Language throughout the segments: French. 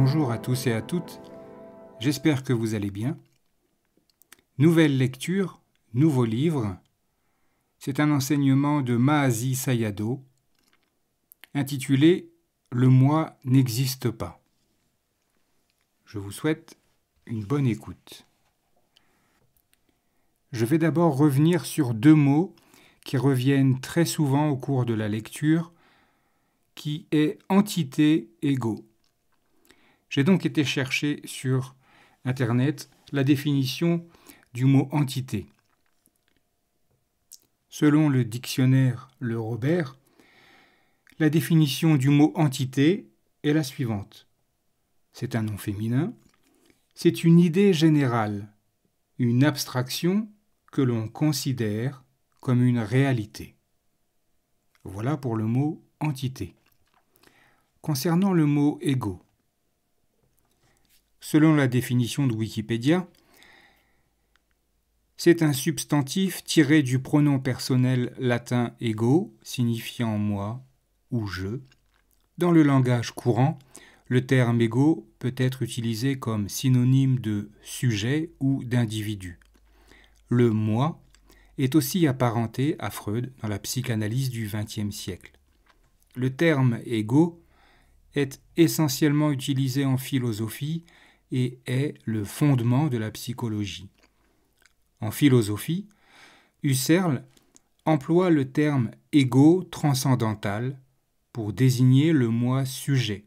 Bonjour à tous et à toutes, j'espère que vous allez bien. Nouvelle lecture, nouveau livre, c'est un enseignement de Mahasi Sayadaw, intitulé « Le moi n'existe pas ». Je vous souhaite une bonne écoute. Je vais d'abord revenir sur deux mots qui reviennent très souvent au cours de la lecture, qui est entité ego. J'ai donc été chercher sur Internet la définition du mot entité. Selon le dictionnaire Le Robert, la définition du mot entité est la suivante. C'est un nom féminin, c'est une idée générale, une abstraction que l'on considère comme une réalité. Voilà pour le mot entité. Concernant le mot ego, selon la définition de Wikipédia, c'est un substantif tiré du pronom personnel latin ego, signifiant moi ou je. Dans le langage courant, le terme ego peut être utilisé comme synonyme de sujet ou d'individu. Le moi est aussi apparenté à Freud dans la psychanalyse du XXe siècle. Le terme ego est essentiellement utilisé en philosophie et est le fondement de la psychologie. En philosophie, Husserl emploie le terme ego transcendantal pour désigner le moi sujet,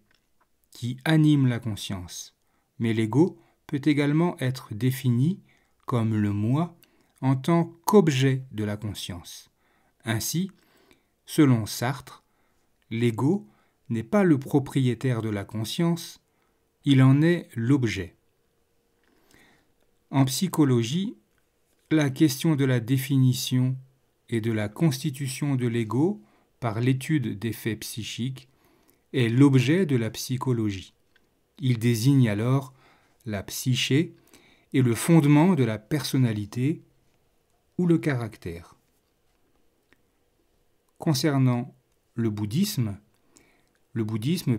qui anime la conscience. Mais l'ego peut également être défini comme le moi en tant qu'objet de la conscience. Ainsi, selon Sartre, l'ego n'est pas le propriétaire de la conscience, il en est l'objet. En psychologie, la question de la définition et de la constitution de l'ego par l'étude des faits psychiques est l'objet de la psychologie. Il désigne alors la psyché et le fondement de la personnalité ou le caractère. Concernant le bouddhisme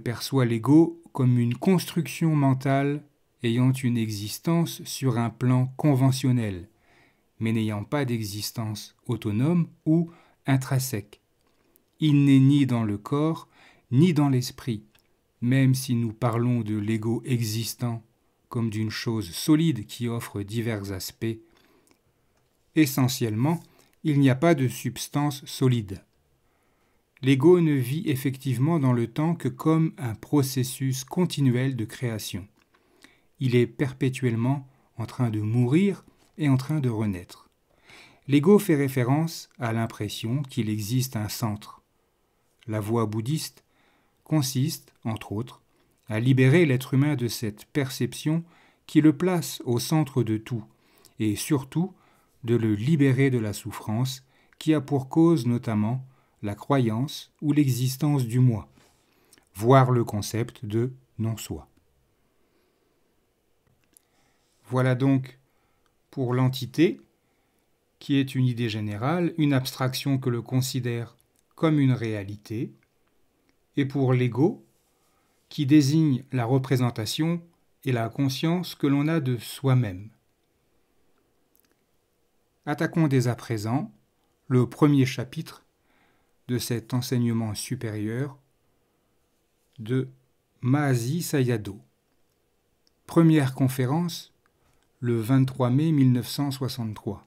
perçoit l'ego comme une construction mentale ayant une existence sur un plan conventionnel, mais n'ayant pas d'existence autonome ou intrinsèque. Il n'est ni dans le corps, ni dans l'esprit, même si nous parlons de l'ego existant comme d'une chose solide qui offre divers aspects. Essentiellement, il n'y a pas de substance solide. L'ego ne vit effectivement dans le temps que comme un processus continuel de création. Il est perpétuellement en train de mourir et en train de renaître. L'ego fait référence à l'impression qu'il existe un centre. La voie bouddhiste consiste, entre autres, à libérer l'être humain de cette perception qui le place au centre de tout, et surtout de le libérer de la souffrance qui a pour cause notamment la croyance ou l'existence du moi, voire le concept de non-soi. Voilà donc pour l'entité, qui est une idée générale, une abstraction que l'on considère comme une réalité, et pour l'ego, qui désigne la représentation et la conscience que l'on a de soi-même. Attaquons dès à présent le premier chapitre de cet enseignement supérieur de Mahasi Sayadaw. Première conférence, le 23 mai 1963.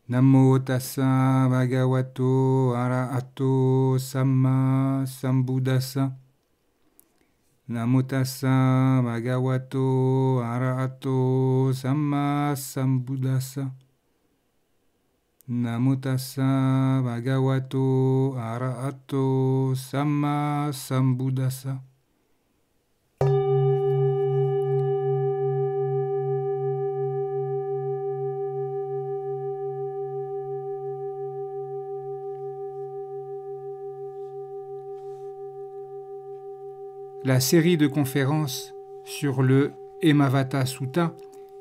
Namo tassa bhagavato arahato samma sambuddhassa. Namo tassa bhagavato arahato samma sambuddhassa. Namo tassa bhagavato arahato samma sambuddhassa. La série de conférences sur le Hemavata Sutta,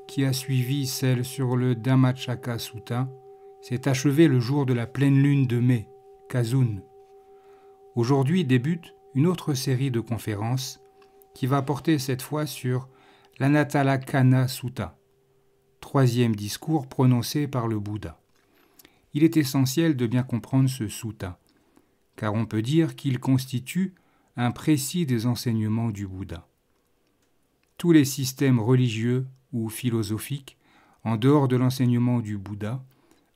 qui a suivi celle sur le Dhammacakka Sutta, s'est achevée le jour de la pleine lune de mai, Kazun. Aujourd'hui débute une autre série de conférences qui va porter cette fois sur l'Anatalakkhana Sutta, troisième discours prononcé par le Bouddha. Il est essentiel de bien comprendre ce sutta, car on peut dire qu'il constitue un précis des enseignements du Bouddha. Tous les systèmes religieux ou philosophiques, en dehors de l'enseignement du Bouddha,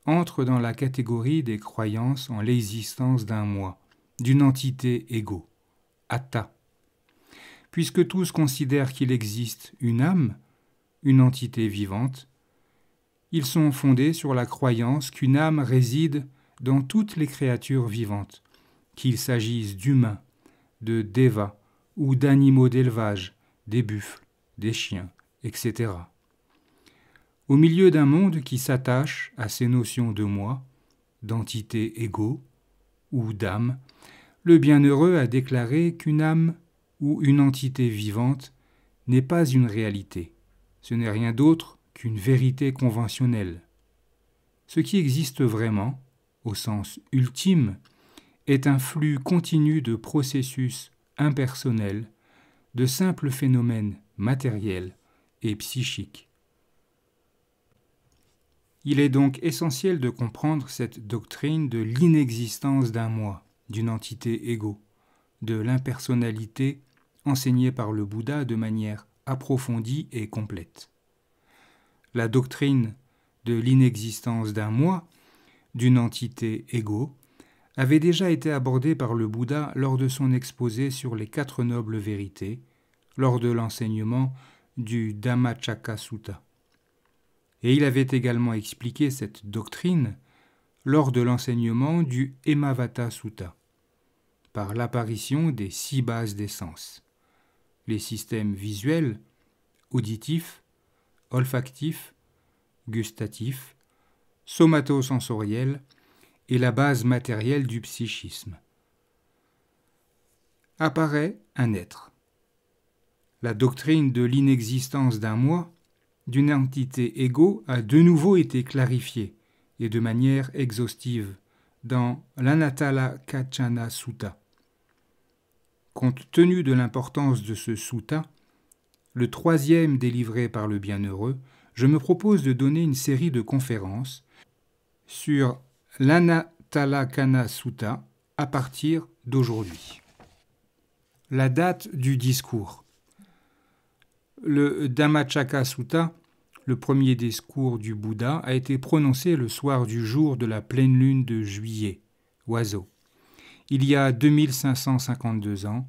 entrent dans la catégorie des croyances en l'existence d'un moi, d'une entité ego, atta. Puisque tous considèrent qu'il existe une âme, une entité vivante, ils sont fondés sur la croyance qu'une âme réside dans toutes les créatures vivantes, qu'il s'agisse d'humains, de devas ou d'animaux d'élevage, des buffles, des chiens, etc. Au milieu d'un monde qui s'attache à ces notions de moi, d'entité ego ou d'âme, le bienheureux a déclaré qu'une âme ou une entité vivante n'est pas une réalité. Ce n'est rien d'autre qu'une vérité conventionnelle. Ce qui existe vraiment, au sens ultime, est un flux continu de processus impersonnels, de simples phénomènes matériels et psychiques. Il est donc essentiel de comprendre cette doctrine de l'inexistence d'un moi, d'une entité ego, de l'impersonnalité enseignée par le Bouddha de manière approfondie et complète. La doctrine de l'inexistence d'un moi, d'une entité ego, avait déjà été abordée par le Bouddha lors de son exposé sur les 4 nobles vérités, lors de l'enseignement du Dhammacakka Sutta. Et il avait également expliqué cette doctrine lors de l'enseignement du Hemavata Sutta, par l'apparition des 6 bases des sens, les systèmes visuels, auditifs, olfactifs, gustatifs, somatosensoriels et la base matérielle du psychisme. Apparaît un être. La doctrine de l'inexistence d'un moi, d'une entité ego, a de nouveau été clarifiée, et de manière exhaustive, dans l'Anatalakkhana Sutta. Compte tenu de l'importance de ce sutta, le 3e délivré par le Bienheureux, je me propose de donner une série de conférences sur l'Anatalakkhana Sutta à partir d'aujourd'hui. La date du discours. Le Dhammacakka Sutta, le premier discours du Bouddha, a été prononcé le soir du jour de la pleine lune de juillet, oiseau, il y a 2552 ans,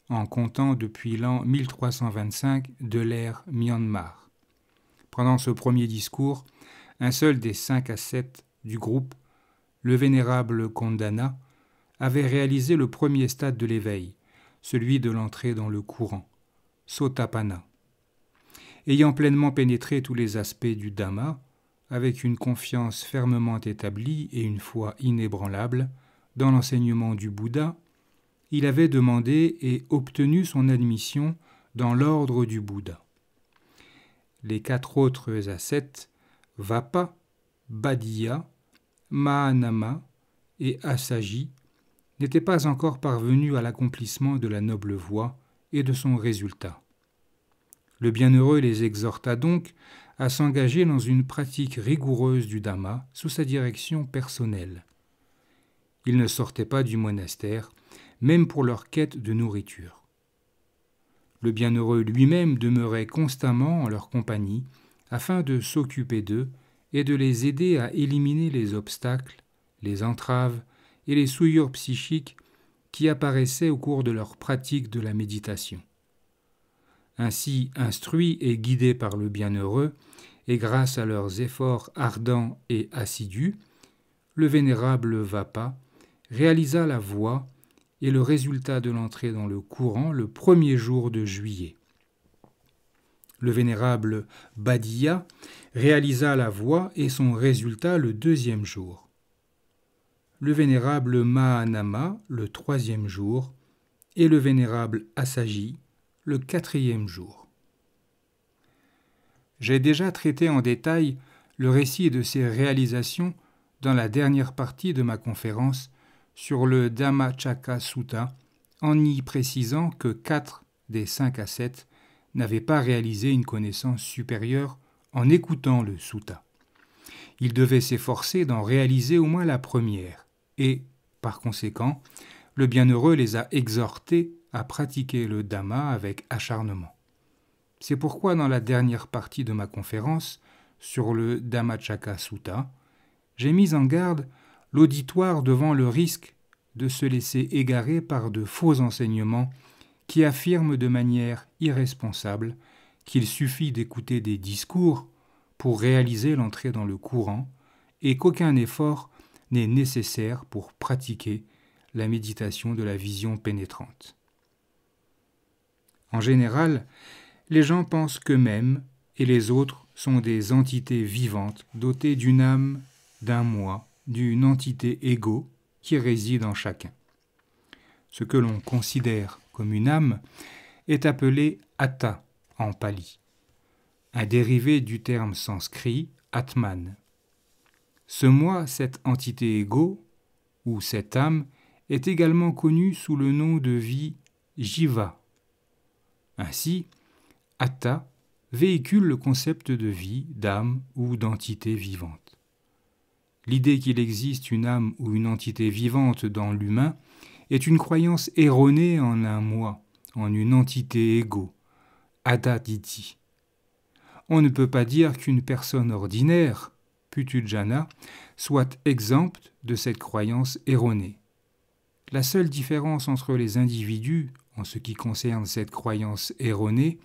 en comptant depuis l'an 1325 de l'ère Myanmar. Pendant ce premier discours, un seul des 5 ascètes du groupe, le vénérable Kondana, avait réalisé le premier stade de l'éveil, celui de l'entrée dans le courant, Sotapanna. Ayant pleinement pénétré tous les aspects du Dhamma, avec une confiance fermement établie et une foi inébranlable dans l'enseignement du Bouddha, il avait demandé et obtenu son admission dans l'ordre du Bouddha. Les 4 autres ascètes, Vapa, Bhaddiya, Mahanama et Assaji, n'étaient pas encore parvenus à l'accomplissement de la noble voie et de son résultat. Le Bienheureux les exhorta donc à s'engager dans une pratique rigoureuse du Dhamma sous sa direction personnelle. Ils ne sortaient pas du monastère, même pour leur quête de nourriture. Le Bienheureux lui-même demeurait constamment en leur compagnie afin de s'occuper d'eux et de les aider à éliminer les obstacles, les entraves et les souillures psychiques qui apparaissaient au cours de leur pratique de la méditation. Ainsi instruits et guidés par le Bienheureux, et grâce à leurs efforts ardents et assidus, le vénérable Vapa réalisa la voie et le résultat de l'entrée dans le courant le 1er jour de juillet. Le vénérable Bhaddiya réalisa la voie et son résultat le 2e jour. Le vénérable Mahanama le 3e jour et le vénérable Assaji le 4e jour. J'ai déjà traité en détail le récit de ces réalisations dans la dernière partie de ma conférence sur le Dhammacakka Sutta, en y précisant que 4 des 5 à 7 n'avaient pas réalisé une connaissance supérieure en écoutant le sutta. Ils devaient s'efforcer d'en réaliser au moins la première, et, par conséquent, le bienheureux les a exhortés à pratiquer le Dhamma avec acharnement. C'est pourquoi dans la dernière partie de ma conférence sur le Dhammacakka Sutta, j'ai mis en garde l'auditoire devant le risque de se laisser égarer par de faux enseignements qui affirment de manière irresponsable qu'il suffit d'écouter des discours pour réaliser l'entrée dans le courant et qu'aucun effort n'est nécessaire pour pratiquer la méditation de la vision pénétrante. En général, les gens pensent qu'eux-mêmes et les autres sont des entités vivantes dotées d'une âme, d'un moi, d'une entité égo qui réside en chacun. Ce que l'on considère comme une âme est appelé atta en pali, un dérivé du terme sanskrit atman. Ce moi, cette entité égo, ou cette âme, est également connu sous le nom de vie jiva. Ainsi, atta véhicule le concept de vie, d'âme ou d'entité vivante. L'idée qu'il existe une âme ou une entité vivante dans l'humain est une croyance erronée en un moi, en une entité égo, adaditi. On ne peut pas dire qu'une personne ordinaire, putujana, soit exempte de cette croyance erronée. La seule différence entre les individus, en ce qui concerne cette croyance erronée,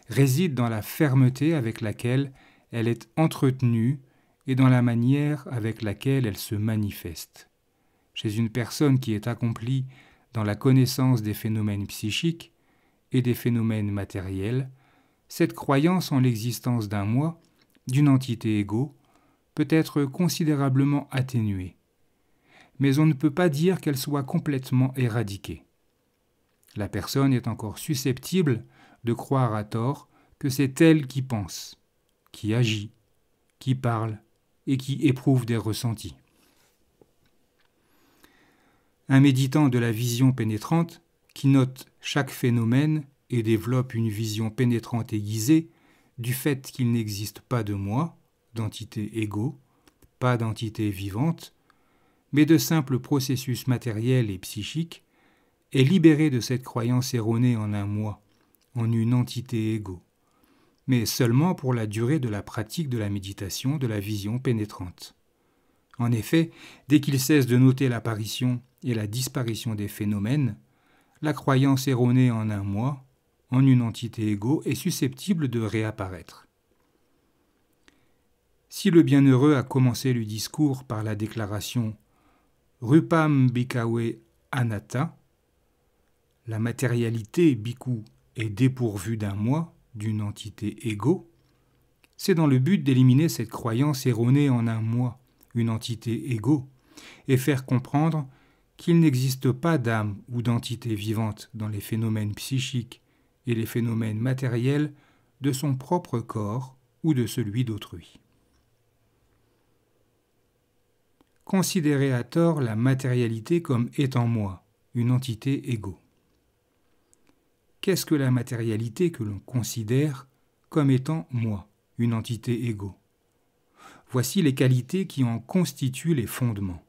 réside dans la fermeté avec laquelle elle est entretenue et dans la manière avec laquelle elle se manifeste. Chez une personne qui est accomplie dans la connaissance des phénomènes psychiques et des phénomènes matériels, cette croyance en l'existence d'un moi, d'une entité égo, peut être considérablement atténuée. Mais on ne peut pas dire qu'elle soit complètement éradiquée. La personne est encore susceptible de croire à tort que c'est elle qui pense, qui agit, qui parle et qui éprouve des ressentis. Un méditant de la vision pénétrante, qui note chaque phénomène et développe une vision pénétrante aiguisée du fait qu'il n'existe pas de moi, d'entité égo, pas d'entité vivante, mais de simples processus matériels et psychiques, est libéré de cette croyance erronée en un moi, en une entité égo, mais seulement pour la durée de la pratique de la méditation de la vision pénétrante. En effet, dès qu'il cesse de noter l'apparition et la disparition des phénomènes, la croyance erronée en un moi, en une entité égo, est susceptible de réapparaître. Si le bienheureux a commencé le discours par la déclaration « Rupam bhikkhave anatta », la matérialité bhikkhu est dépourvue d'un moi, d'une entité égo, c'est dans le but d'éliminer cette croyance erronée en un moi, une entité égo, et faire comprendre qu'il n'existe pas d'âme ou d'entité vivante dans les phénomènes psychiques et les phénomènes matériels de son propre corps ou de celui d'autrui. Considérer à tort la matérialité comme étant moi, une entité égo. Qu'est-ce que la matérialité que l'on considère comme étant moi, une entité égo ? Voici les qualités qui en constituent les fondements.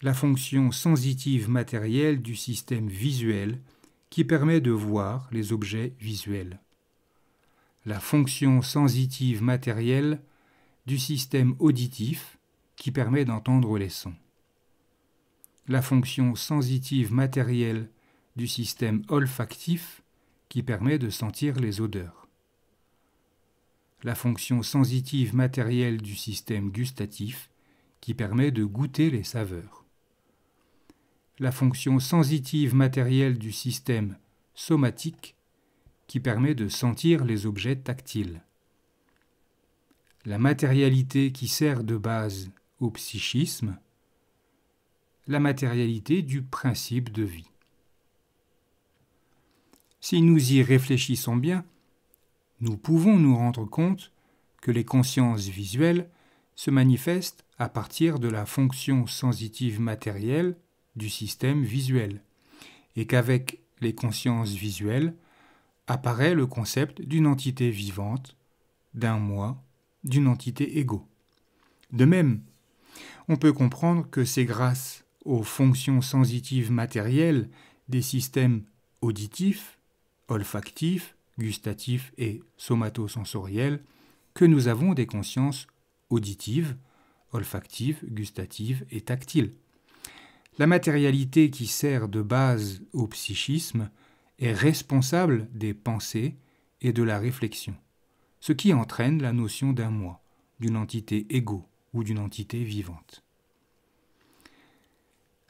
La fonction sensitive matérielle du système visuel qui permet de voir les objets visuels. La fonction sensitive matérielle du système auditif qui permet d'entendre les sons. La fonction sensitive matérielle du système olfactif qui permet de sentir les odeurs. La fonction sensitive matérielle du système gustatif qui permet de goûter les saveurs. La fonction sensitive matérielle du système somatique qui permet de sentir les objets tactiles. La matérialité qui sert de base au psychisme, la matérialité du principe de vie. Si nous y réfléchissons bien, nous pouvons nous rendre compte que les consciences visuelles se manifestent à partir de la fonction sensitive matérielle du système visuel, et qu'avec les consciences visuelles, apparaît le concept d'une entité vivante, d'un moi, d'une entité ego. De même, on peut comprendre que c'est grâce aux fonctions sensitives matérielles des systèmes auditifs, olfactifs, gustatifs et somatosensoriels que nous avons des consciences auditives, olfactives, gustatives et tactiles. La matérialité qui sert de base au psychisme est responsable des pensées et de la réflexion, ce qui entraîne la notion d'un moi, d'une entité égo ou d'une entité vivante.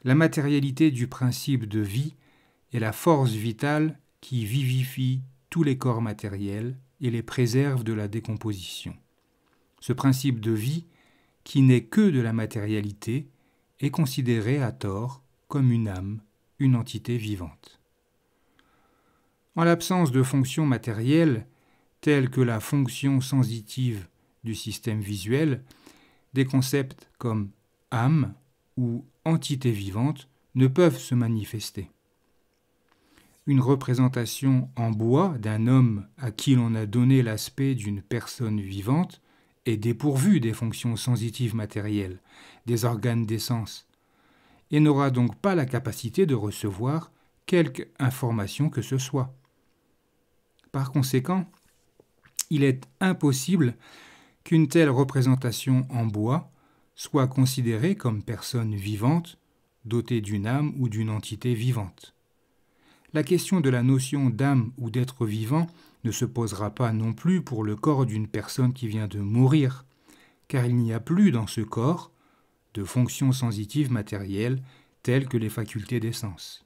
La matérialité du principe de vie est la force vitale qui vivifie tous les corps matériels et les préserve de la décomposition. Ce principe de vie, qui n'est que de la matérialité, est considéré à tort comme une âme, une entité vivante. En l'absence de fonctions matérielles, telles que la fonction sensitive du système visuel, des concepts comme âme ou entité vivante ne peuvent se manifester. Une représentation en bois d'un homme à qui l'on a donné l'aspect d'une personne vivante est dépourvue des fonctions sensitives matérielles, des organes des sens, et n'aura donc pas la capacité de recevoir quelque information que ce soit. Par conséquent, il est impossible qu'une telle représentation en bois soit considérée comme personne vivante, dotée d'une âme ou d'une entité vivante. La question de la notion d'âme ou d'être vivant ne se posera pas non plus pour le corps d'une personne qui vient de mourir, car il n'y a plus dans ce corps de fonctions sensitives matérielles telles que les facultés des sens.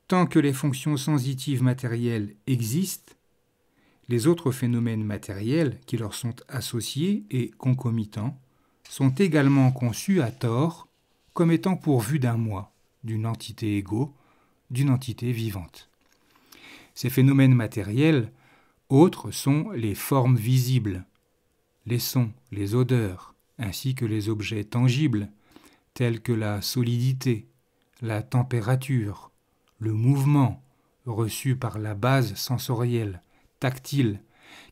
Tant que les fonctions sensitives matérielles existent, les autres phénomènes matériels qui leur sont associés et concomitants sont également conçus à tort comme étant pourvus d'un moi, d'une entité égo, d'une entité vivante. Ces phénomènes matériels autres sont les formes visibles, les sons, les odeurs, ainsi que les objets tangibles, tels que la solidité, la température, le mouvement reçu par la base sensorielle, tactile,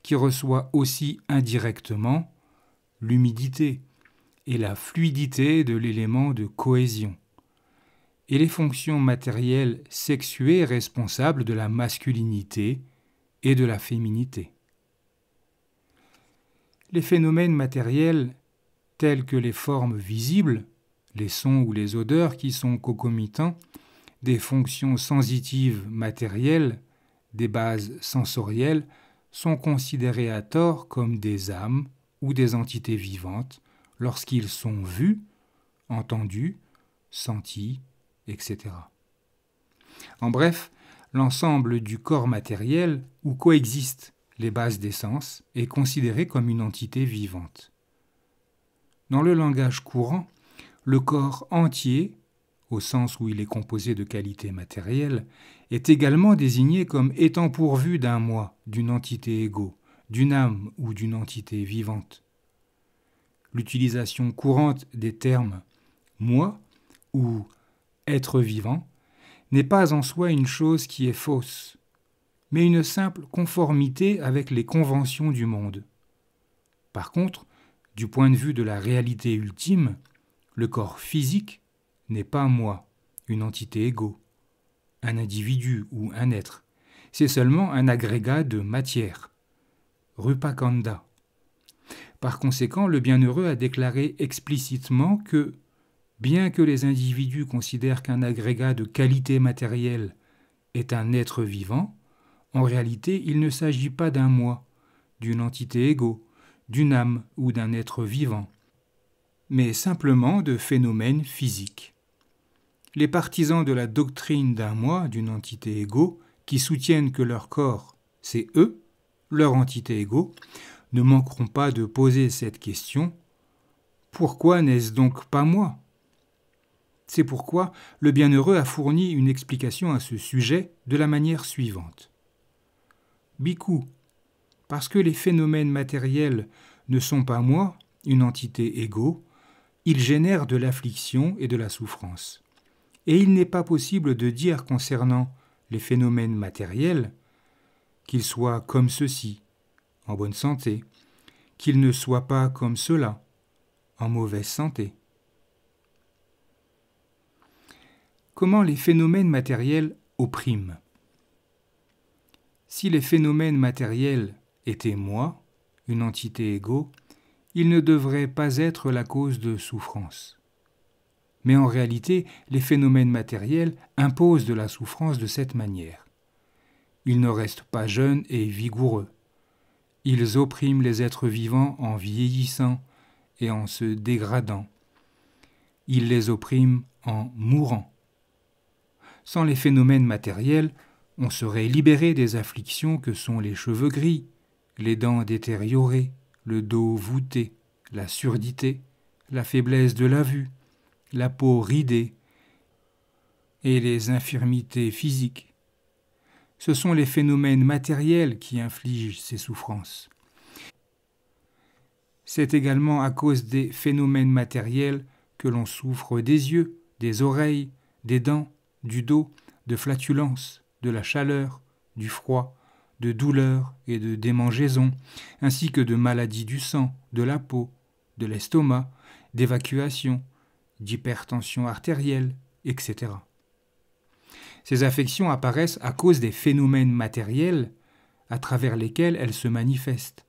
qui reçoit aussi indirectement l'humidité et la fluidité de l'élément de cohésion, et les fonctions matérielles sexuées responsables de la masculinité et de la féminité. Les phénomènes matériels tels que les formes visibles, les sons ou les odeurs qui sont concomitants, des fonctions sensitives matérielles, des bases sensorielles, sont considérés à tort comme des âmes ou des entités vivantes lorsqu'ils sont vus, entendus, sentis, etc. En bref, l'ensemble du corps matériel où coexistent les bases des sens est considéré comme une entité vivante. Dans le langage courant, le corps entier, au sens où il est composé de qualités matérielles, est également désigné comme étant pourvu d'un moi, d'une entité égo, d'une âme ou d'une entité vivante. L'utilisation courante des termes « moi » ou « être vivant » n'est pas en soi une chose qui est fausse, mais une simple conformité avec les conventions du monde. Par contre, du point de vue de la réalité ultime, le corps physique n'est pas moi, une entité égo, un individu ou un être. C'est seulement un agrégat de matière, rupakanda. Par conséquent, le bienheureux a déclaré explicitement que, bien que les individus considèrent qu'un agrégat de qualité matérielle est un être vivant, en réalité, il ne s'agit pas d'un moi, d'une entité égo, d'une âme ou d'un être vivant, mais simplement de phénomènes physiques. Les partisans de la doctrine d'un moi, d'une entité égo, qui soutiennent que leur corps, c'est eux, leur entité égo, ne manqueront pas de poser cette question : pourquoi n'est-ce donc pas moi ? C'est pourquoi le bienheureux a fourni une explication à ce sujet de la manière suivante. Bhikkhu, parce que les phénomènes matériels ne sont pas moi, une entité égo, ils génèrent de l'affliction et de la souffrance. Et il n'est pas possible de dire concernant les phénomènes matériels qu'ils soient comme ceci, en bonne santé, qu'ils ne soient pas comme cela, en mauvaise santé. Comment les phénomènes matériels oppriment ? Si les phénomènes matériels étaient moi, une entité égaux, ils ne devraient pas être la cause de souffrance. Mais en réalité, les phénomènes matériels imposent de la souffrance de cette manière. Ils ne restent pas jeunes et vigoureux. Ils oppriment les êtres vivants en vieillissant et en se dégradant. Ils les oppriment en mourant. Sans les phénomènes matériels, on serait libéré des afflictions que sont les cheveux gris, les dents détériorées, le dos voûté, la surdité, la faiblesse de la vue, la peau ridée et les infirmités physiques. Ce sont les phénomènes matériels qui infligent ces souffrances. C'est également à cause des phénomènes matériels que l'on souffre des yeux, des oreilles, des dents, du dos, de flatulences, de la chaleur, du froid, de douleurs et de démangeaisons, ainsi que de maladies du sang, de la peau, de l'estomac, d'évacuation, d'hypertension artérielle, etc. Ces affections apparaissent à cause des phénomènes matériels à travers lesquels elles se manifestent.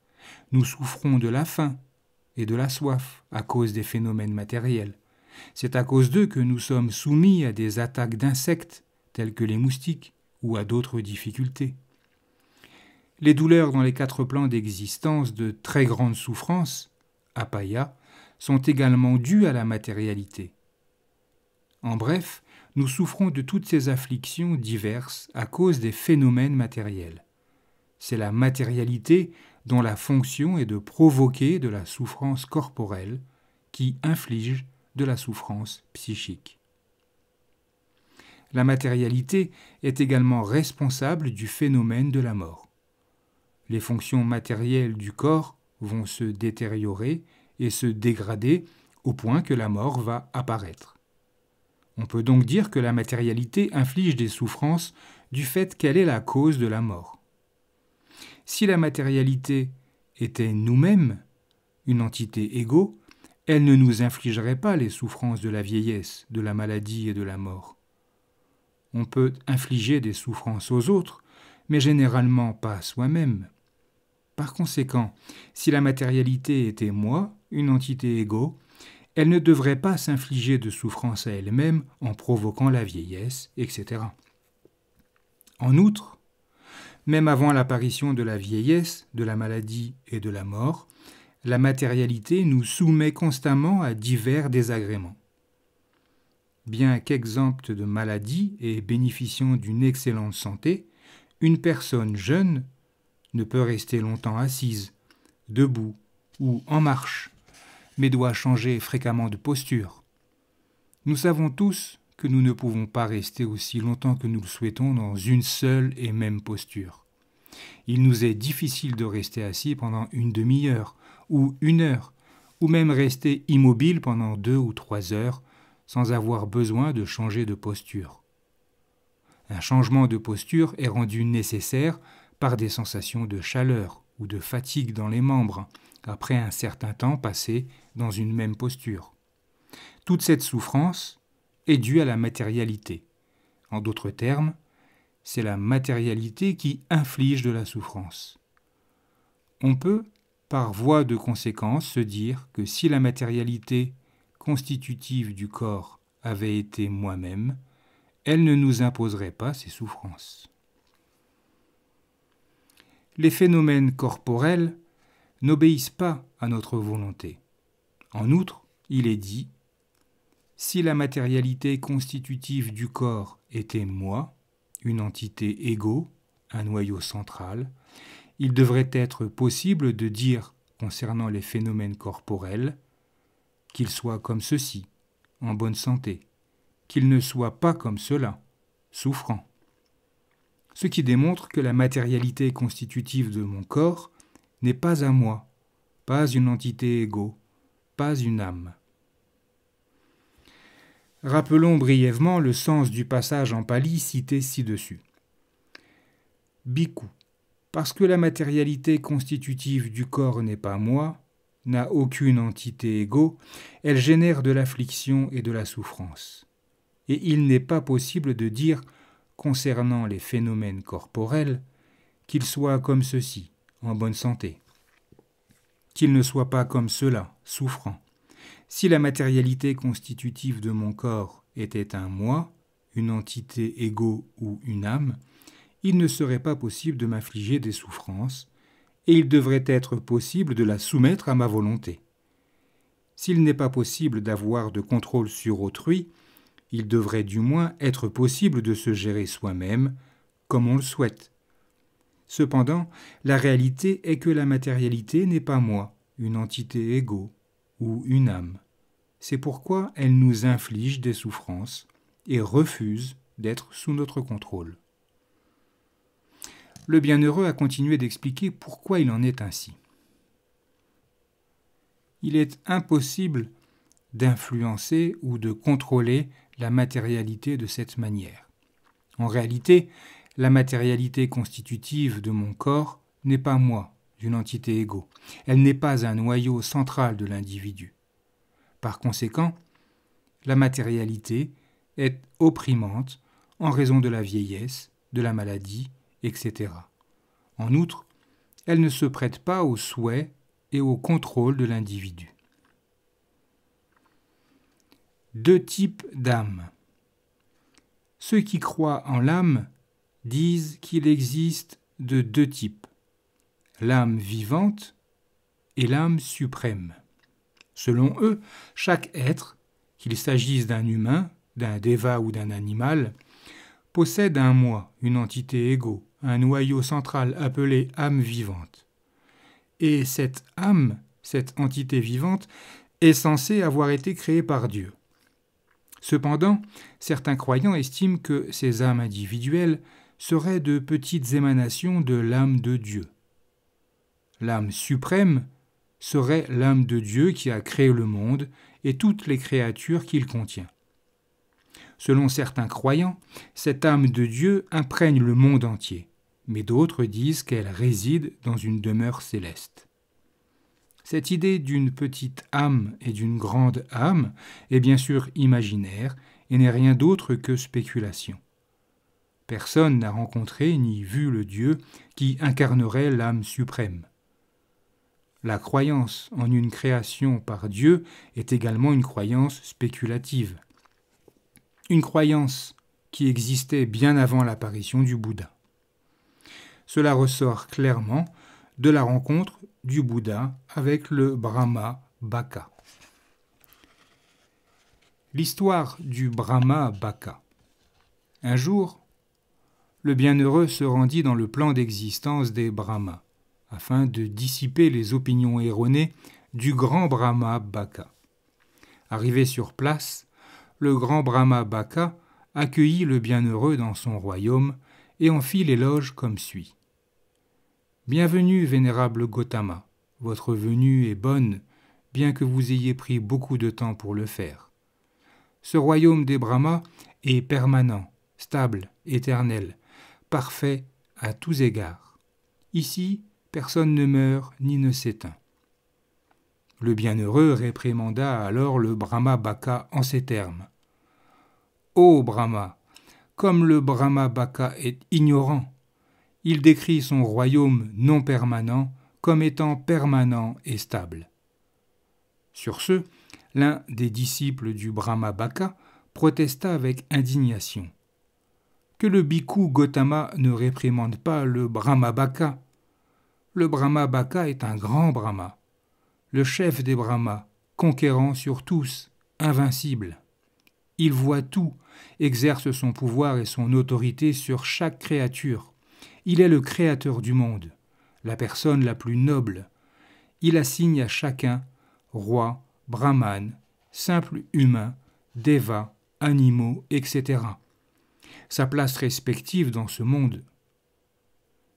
Nous souffrons de la faim et de la soif à cause des phénomènes matériels. C'est à cause d'eux que nous sommes soumis à des attaques d'insectes tels que les moustiques ou à d'autres difficultés. Les douleurs dans les 4 plans d'existence de très grande souffrance, apaya, sont également dues à la matérialité. En bref, nous souffrons de toutes ces afflictions diverses à cause des phénomènes matériels. C'est la matérialité dont la fonction est de provoquer de la souffrance corporelle qui inflige de la souffrance psychique. La matérialité est également responsable du phénomène de la mort. Les fonctions matérielles du corps vont se détériorer et se dégrader au point que la mort va apparaître. On peut donc dire que la matérialité inflige des souffrances du fait qu'elle est la cause de la mort. Si la matérialité était nous-mêmes, une entité égaux, elle ne nous infligerait pas les souffrances de la vieillesse, de la maladie et de la mort. On peut infliger des souffrances aux autres, mais généralement pas à soi-même. Par conséquent, si la matérialité était moi, une entité égaux, elle ne devrait pas s'infliger de souffrance à elle-même en provoquant la vieillesse, etc. En outre, même avant l'apparition de la vieillesse, de la maladie et de la mort, la matérialité nous soumet constamment à divers désagréments. Bien qu'exempte de maladie et bénéficiant d'une excellente santé, une personne jeune ne peut rester longtemps assise, debout ou en marche, mais doit changer fréquemment de posture. Nous savons tous que nous ne pouvons pas rester aussi longtemps que nous le souhaitons dans une seule et même posture. Il nous est difficile de rester assis pendant une demi-heure ou 1 heure, ou même rester immobile pendant 2 ou 3 heures sans avoir besoin de changer de posture. Un changement de posture est rendu nécessaire par des sensations de chaleur ou de fatigue dans les membres, après un certain temps passé dans une même posture. Toute cette souffrance est due à la matérialité. En d'autres termes, c'est la matérialité qui inflige de la souffrance. On peut, par voie de conséquence, se dire que si la matérialité constitutive du corps avait été moi-même, elle ne nous imposerait pas ces souffrances. Les phénomènes corporels n'obéissent pas à notre volonté. En outre, il est dit « Si la matérialité constitutive du corps était moi, une entité égaux, un noyau central, il devrait être possible de dire concernant les phénomènes corporels qu'ils soient comme ceci, en bonne santé, qu'ils ne soient pas comme cela, souffrant. Ce qui démontre que la matérialité constitutive de mon corps n'est pas à moi, pas une entité égaux, pas une âme. Rappelons brièvement le sens du passage en pali cité ci-dessus. Bhikkhu, parce que la matérialité constitutive du corps n'est pas moi, n'a aucune entité égo, elle génère de l'affliction et de la souffrance. Et il n'est pas possible de dire, concernant les phénomènes corporels, qu'ils soient comme ceci, en bonne santé, qu'ils ne soient pas comme cela, souffrant. Si la matérialité constitutive de mon corps était un moi, une entité égo ou une âme, il ne serait pas possible de m'infliger des souffrances, et il devrait être possible de la soumettre à ma volonté. S'il n'est pas possible d'avoir de contrôle sur autrui, il devrait du moins être possible de se gérer soi-même comme on le souhaite. Cependant, la réalité est que la matérialité n'est pas moi, une entité égo ou une âme. C'est pourquoi elle nous inflige des souffrances et refuse d'être sous notre contrôle. Le bienheureux a continué d'expliquer pourquoi il en est ainsi. Il est impossible d'influencer ou de contrôler la matérialité de cette manière. En réalité, la matérialité constitutive de mon corps n'est pas moi, d'une entité égo. Elle n'est pas un noyau central de l'individu. Par conséquent, la matérialité est opprimante en raison de la vieillesse, de la maladie, etc. En outre, elle ne se prête pas au souhait et au contrôle de l'individu. Deux types d'âmes. Ceux qui croient en l'âme disent qu'il existe de deux types, l'âme vivante et l'âme suprême. Selon eux, chaque être, qu'il s'agisse d'un humain, d'un déva ou d'un animal, possède un moi, une entité égo, un noyau central appelé âme vivante. Et cette âme, cette entité vivante, est censée avoir été créée par Dieu. Cependant, certains croyants estiment que ces âmes individuelles seraient de petites émanations de l'âme de Dieu. L'âme suprême serait l'âme de Dieu qui a créé le monde et toutes les créatures qu'il contient. Selon certains croyants, cette âme de Dieu imprègne le monde entier, mais d'autres disent qu'elle réside dans une demeure céleste. Cette idée d'une petite âme et d'une grande âme est bien sûr imaginaire et n'est rien d'autre que spéculation. Personne n'a rencontré ni vu le Dieu qui incarnerait l'âme suprême. La croyance en une création par Dieu est également une croyance spéculative. Une croyance qui existait bien avant l'apparition du Bouddha. Cela ressort clairement de la rencontre du Bouddha avec le Brahma Baka. L'histoire du Brahma Baka. Un jour, le bienheureux se rendit dans le plan d'existence des Brahmas, afin de dissiper les opinions erronées du grand Brahma Baka. Arrivé sur place, le grand Brahma Baka accueillit le bienheureux dans son royaume et en fit l'éloge comme suit. « Bienvenue, vénérable Gautama, votre venue est bonne, bien que vous ayez pris beaucoup de temps pour le faire. Ce royaume des Brahmas est permanent, stable, éternel, parfait à tous égards. Ici, personne ne meurt ni ne s'éteint. » Le bienheureux réprimanda alors le Brahma Baka en ces termes. « Ô Brahma, comme le Brahma Baka est ignorant, il décrit son royaume non permanent comme étant permanent et stable. » Sur ce, l'un des disciples du Brahma Baka protesta avec indignation. « Que le bhikkhu Gautama ne réprimande pas le Brahma Baka. Le Brahma Baka est un grand Brahma, le chef des Brahmas, conquérant sur tous, invincible. Il voit tout, exerce son pouvoir et son autorité sur chaque créature. Il est le créateur du monde, la personne la plus noble. Il assigne à chacun, roi, brahman, simple humain, déva, animaux, etc. sa place respective dans ce monde.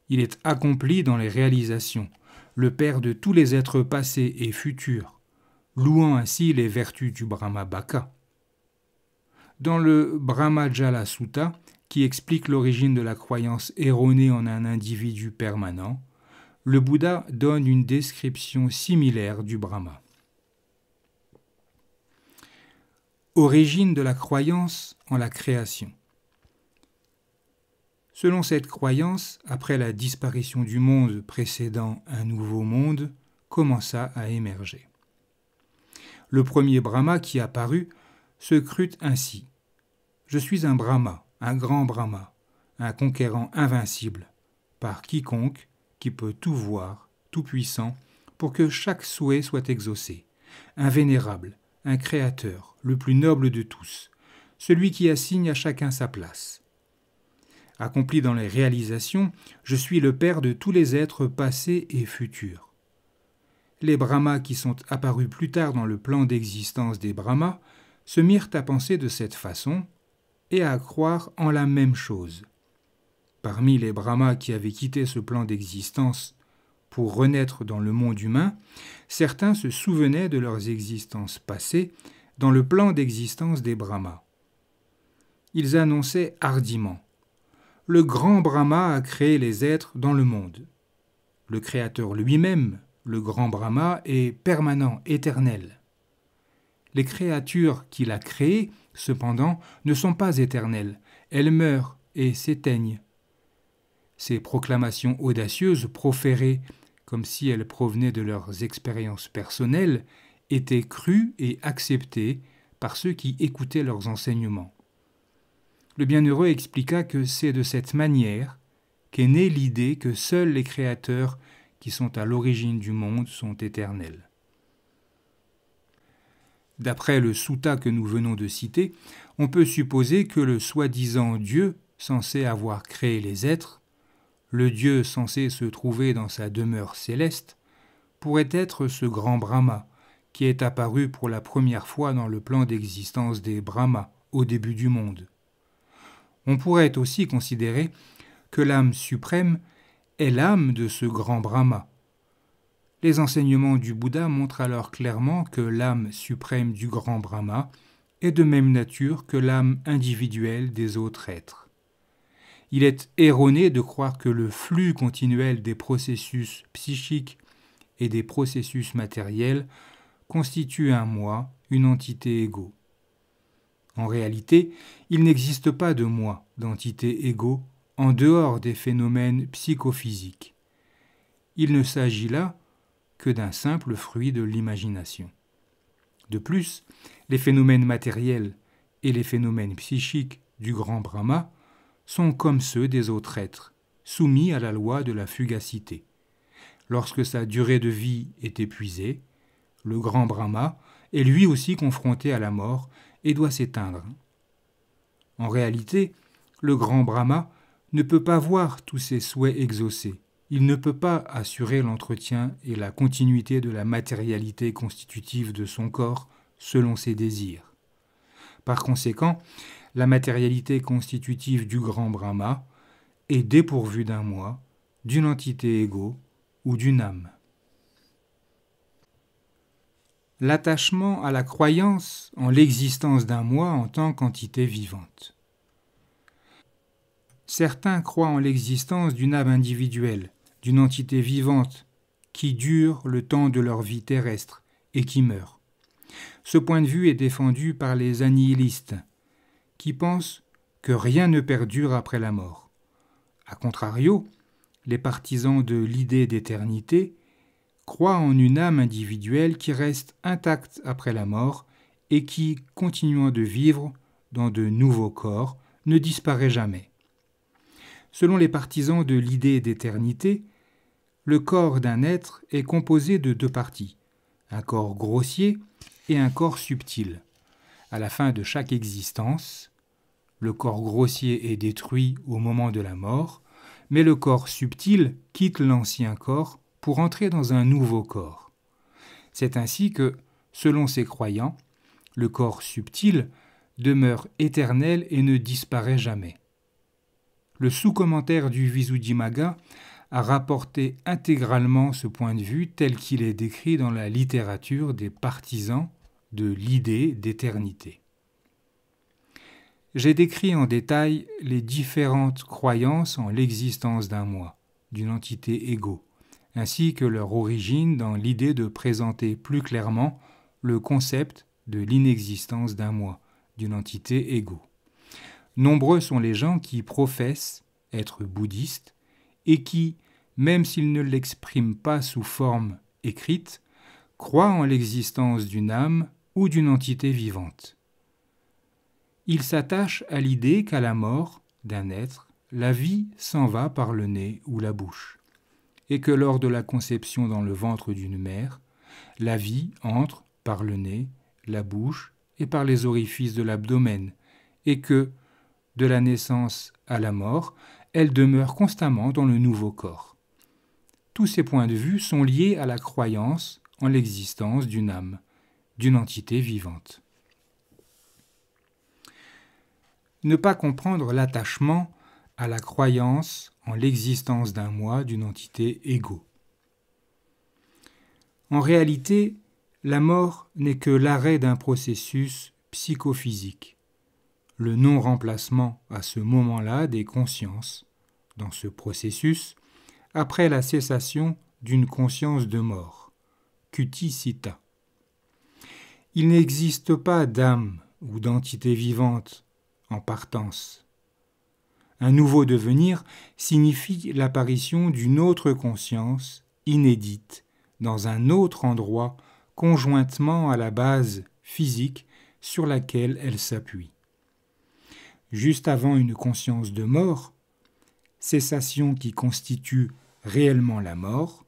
Il est accompli dans les réalisations, le père de tous les êtres passés et futurs, louant ainsi les vertus du Brahma Baka. Dans le Brahmajala Sutta, qui explique l'origine de la croyance erronée en un individu permanent, le Bouddha donne une description similaire du Brahma. Origine de la croyance en la création. Selon cette croyance, après la disparition du monde précédant un nouveau monde, commença à émerger. Le premier Brahma qui apparut se crut ainsi. Je suis un Brahma, un grand Brahma, un conquérant invincible, par quiconque qui peut tout voir, tout puissant, pour que chaque souhait soit exaucé, un vénérable, un créateur, le plus noble de tous, celui qui assigne à chacun sa place. Accompli dans les réalisations, je suis le père de tous les êtres passés et futurs. Les Brahmas qui sont apparus plus tard dans le plan d'existence des Brahmas se mirent à penser de cette façon et à croire en la même chose. Parmi les Brahmas qui avaient quitté ce plan d'existence pour renaître dans le monde humain, certains se souvenaient de leurs existences passées dans le plan d'existence des Brahmas. Ils annonçaient hardiment « Le grand Brahma a créé les êtres dans le monde. Le Créateur lui-même, le grand Brahma, est permanent, éternel. Les créatures qu'il a créées, cependant, ne sont pas éternelles. Elles meurent et s'éteignent. » Ces proclamations audacieuses, proférées comme si elles provenaient de leurs expériences personnelles, étaient crues et acceptées par ceux qui écoutaient leurs enseignements. Le bienheureux expliqua que c'est de cette manière qu'est née l'idée que seuls les créateurs qui sont à l'origine du monde sont éternels. D'après le sutta que nous venons de citer, on peut supposer que le soi-disant Dieu, censé avoir créé les êtres, le Dieu censé se trouver dans sa demeure céleste, pourrait être ce grand Brahma, qui est apparu pour la première fois dans le plan d'existence des Brahmas au début du monde. On pourrait aussi considérer que l'âme suprême est l'âme de ce grand Brahma. Les enseignements du Bouddha montrent alors clairement que l'âme suprême du grand Brahma est de même nature que l'âme individuelle des autres êtres. Il est erroné de croire que le flux continuel des processus psychiques et des processus matériels constitue un moi, une entité égaux. En réalité, il n'existe pas de moi, d'entité égaux, en dehors des phénomènes psychophysiques. Il ne s'agit là que d'un simple fruit de l'imagination. De plus, les phénomènes matériels et les phénomènes psychiques du grand Brahma sont comme ceux des autres êtres, soumis à la loi de la fugacité. Lorsque sa durée de vie est épuisée, le grand Brahma est lui aussi confronté à la mort et doit s'éteindre. En réalité, le grand Brahma ne peut pas voir tous ses souhaits exaucés. Il ne peut pas assurer l'entretien et la continuité de la matérialité constitutive de son corps selon ses désirs. Par conséquent, la matérialité constitutive du grand Brahma est dépourvue d'un moi, d'une entité égaux ou d'une âme. L'attachement à la croyance en l'existence d'un moi en tant qu'entité vivante. Certains croient en l'existence d'une âme individuelle, d'une entité vivante qui dure le temps de leur vie terrestre et qui meurt. Ce point de vue est défendu par les annihilistes, qui pensent que rien ne perdure après la mort. A contrario, les partisans de l'idée d'éternité croient en une âme individuelle qui reste intacte après la mort et qui, continuant de vivre dans de nouveaux corps, ne disparaît jamais. Selon les partisans de l'idée d'éternité, le corps d'un être est composé de deux parties, un corps grossier et un corps subtil. À la fin de chaque existence, le corps grossier est détruit au moment de la mort, mais le corps subtil quitte l'ancien corps pour entrer dans un nouveau corps. C'est ainsi que, selon ces croyants, le corps subtil demeure éternel et ne disparaît jamais. Le sous-commentaire du Visuddhimagga a rapporté intégralement ce point de vue tel qu'il est décrit dans la littérature des partisans de l'idée d'éternité. j'ai décrit en détail les différentes croyances en l'existence d'un moi, d'une entité ego, ainsi que leur origine dans l'idée de présenter plus clairement le concept de l'inexistence d'un moi, d'une entité ego. Nombreux sont les gens qui professent être bouddhistes et qui, même s'ils ne l'expriment pas sous forme écrite, croient en l'existence d'une âme ou d'une entité vivante. Ils s'attachent à l'idée qu'à la mort d'un être, la vie s'en va par le nez ou la bouche, et que lors de la conception dans le ventre d'une mère, la vie entre par le nez, la bouche et par les orifices de l'abdomen, et que, de la naissance à la mort, elle demeure constamment dans le nouveau corps. Tous ces points de vue sont liés à la croyance en l'existence d'une âme, d'une entité vivante. Ne pas comprendre l'attachement à la croyance en l'existence d'un moi, d'une entité ego. En réalité, la mort n'est que l'arrêt d'un processus psychophysique, le non-remplacement à ce moment-là des consciences, dans ce processus, après la cessation d'une conscience de mort, kuti citta. Il n'existe pas d'âme ou d'entité vivante en partance. Un nouveau devenir signifie l'apparition d'une autre conscience inédite dans un autre endroit conjointement à la base physique sur laquelle elle s'appuie. Juste avant une conscience de mort, cessation qui constitue réellement la mort,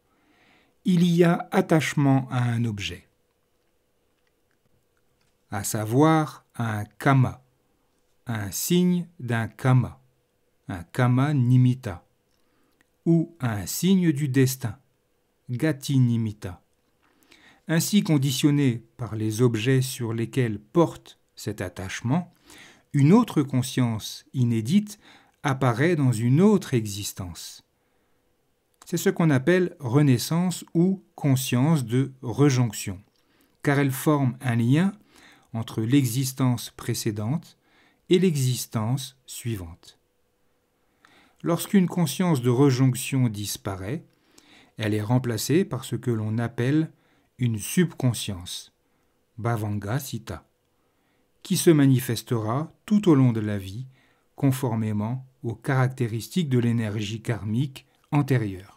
il y a attachement à un objet, à savoir à un kama, un signe d'un kama, un kama nimitta, ou un signe du destin, gati nimitta. Ainsi conditionné par les objets sur lesquels porte cet attachement, une autre conscience inédite apparaît dans une autre existence. C'est ce qu'on appelle renaissance ou conscience de rejonction, car elle forme un lien entre l'existence précédente et l'existence suivante. Lorsqu'une conscience de rejonction disparaît, elle est remplacée par ce que l'on appelle une subconscience, bhavanga citta, qui se manifestera tout au long de la vie, conformément aux caractéristiques de l'énergie karmique antérieure.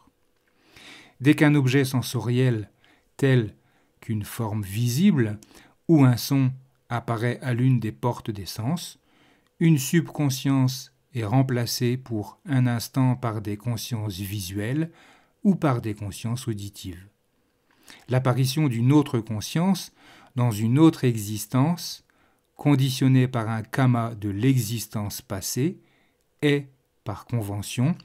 Dès qu'un objet sensoriel, tel qu'une forme visible ou un son, apparaît à l'une des portes des sens, une subconscience est remplacée pour un instant par des consciences visuelles ou par des consciences auditives. L'apparition d'une autre conscience dans une autre existence, conditionnée par un kama de l'existence passée, est, par convention,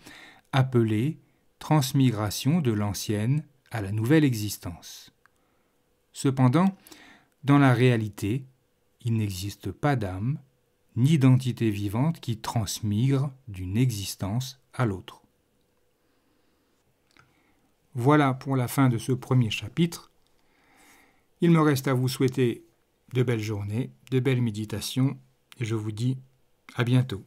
appelée transmigration de l'ancienne à la nouvelle existence. Cependant, dans la réalité, il n'existe pas d'âme, ni d'entité vivante qui transmigre d'une existence à l'autre. Voilà pour la fin de ce premier chapitre. Il me reste à vous souhaiter de belles journées, de belles méditations, et je vous dis à bientôt.